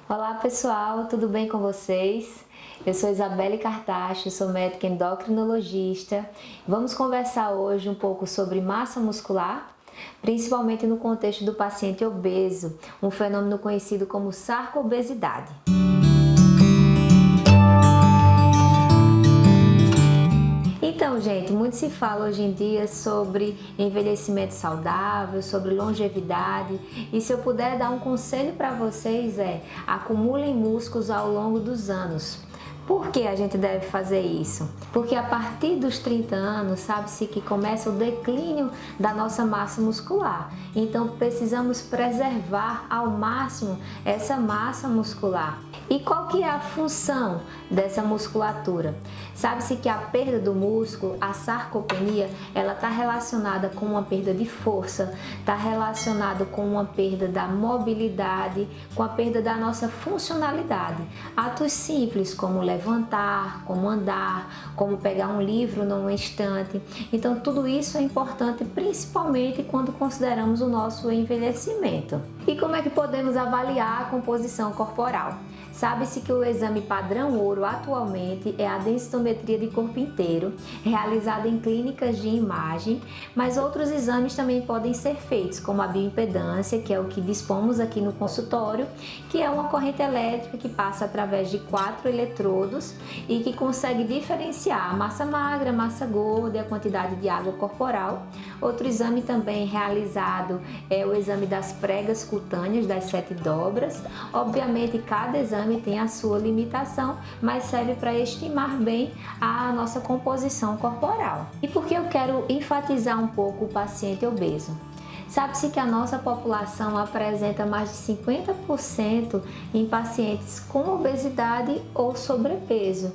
Olá pessoal, tudo bem com vocês? Eu sou Isabelle Cartacho, sou médica endocrinologista. Vamos conversar hoje um pouco sobre massa muscular, principalmente no contexto do paciente obeso, um fenômeno conhecido como sarcoobesidade. Então, gente, muito se fala hoje em dia sobre envelhecimento saudável, sobre longevidade, e se eu puder dar um conselho para vocês acumulem músculos ao longo dos anos. Por que a gente deve fazer isso? Porque a partir dos 30 anos, sabe-se que começa o declínio da nossa massa muscular. Então precisamos preservar ao máximo essa massa muscular. E qual que é a função dessa musculatura? Sabe-se que a perda do músculo, a sarcopenia, ela está relacionada com uma perda de força, está relacionada com uma perda da mobilidade, com a perda da nossa funcionalidade. Atos simples como levantar, como andar, como pegar um livro num instante. Então tudo isso é importante, principalmente quando consideramos o nosso envelhecimento. E como é que podemos avaliar a composição corporal? Sabe-se que o exame padrão ouro atualmente é a densitometria de corpo inteiro, realizada em clínicas de imagem, mas outros exames também podem ser feitos, como a bioimpedância, que é o que dispomos aqui no consultório, que é uma corrente elétrica que passa através de 4 eletrodos e que consegue diferenciar a massa magra, a massa gorda e a quantidade de água corporal. Outro exame também realizado é o exame das pregas cutâneas, das 7 dobras. Obviamente, cada exame tem a sua limitação, mas serve para estimar bem a nossa composição corporal. E por que eu quero enfatizar um pouco o paciente obeso? Sabe-se que a nossa população apresenta mais de 50% em pacientes com obesidade ou sobrepeso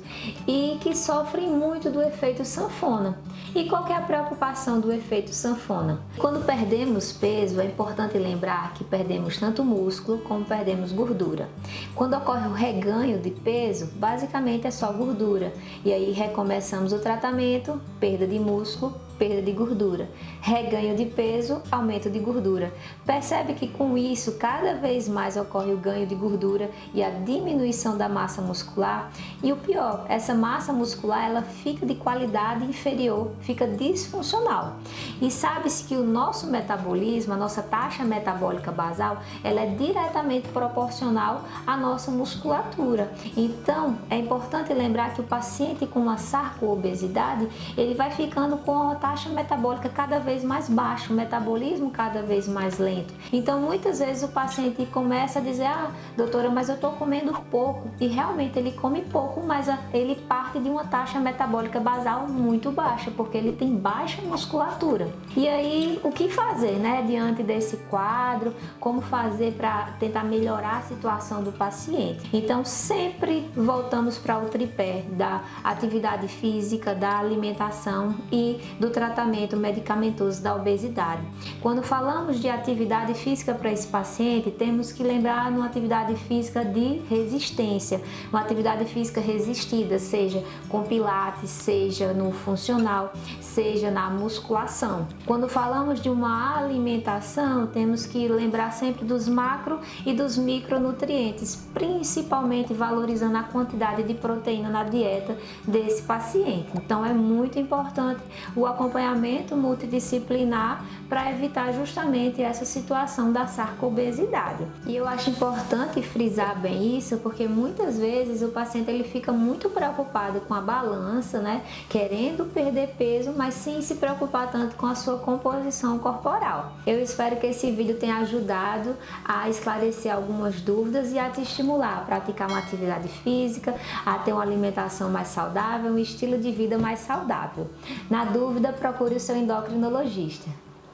e que sofrem muito do efeito sanfona. E qual que é a preocupação do efeito sanfona? Quando perdemos peso, é importante lembrar que perdemos tanto músculo como perdemos gordura. Quando ocorre o reganho de peso, basicamente é só gordura. E aí recomeçamos o tratamento, perda de músculo, perda de gordura, reganho de peso, aumento de gordura. Percebe que com isso cada vez mais ocorre o ganho de gordura e a diminuição da massa muscular. E o pior, essa massa muscular ela fica de qualidade inferior, fica disfuncional. E sabe-se que o nosso metabolismo, a nossa taxa metabólica basal, ela é diretamente proporcional à nossa musculatura. Então é importante lembrar que o paciente com uma sarcoobesidade, ele vai ficando com a taxa metabólica cada vez mais baixa, o metabolismo cada vez mais lento. Então muitas vezes o paciente começa a dizer: doutora, mas eu estou comendo pouco. E realmente ele come pouco, mas ele parte de uma taxa metabólica basal muito baixa, porque ele tem baixa musculatura. E aí o que fazer, diante desse quadro? Como fazer para tentar melhorar a situação do paciente? Então sempre voltamos para o tripé da atividade física, da alimentação e do tratamento medicamentoso da obesidade. Quando falamos de atividade física para esse paciente, temos que lembrar numa atividade física de resistência, uma atividade física resistida, seja com pilates, seja no funcional, seja na musculação. Quando falamos de uma alimentação, temos que lembrar sempre dos macro e dos micronutrientes, principalmente valorizando a quantidade de proteína na dieta desse paciente. Então é muito importante o acompanhamento multidisciplinar para evitar justamente essa situação da sarcoobesidade. E eu acho importante frisar bem isso, porque muitas vezes o paciente ele fica muito preocupado com a balança, querendo perder peso, mas sem se preocupar tanto com a sua composição corporal. Eu espero que esse vídeo tenha ajudado a esclarecer algumas dúvidas e a te estimular a praticar uma atividade física, a ter uma alimentação mais saudável, um estilo de vida mais saudável. Na dúvida, procure o seu endocrinologista.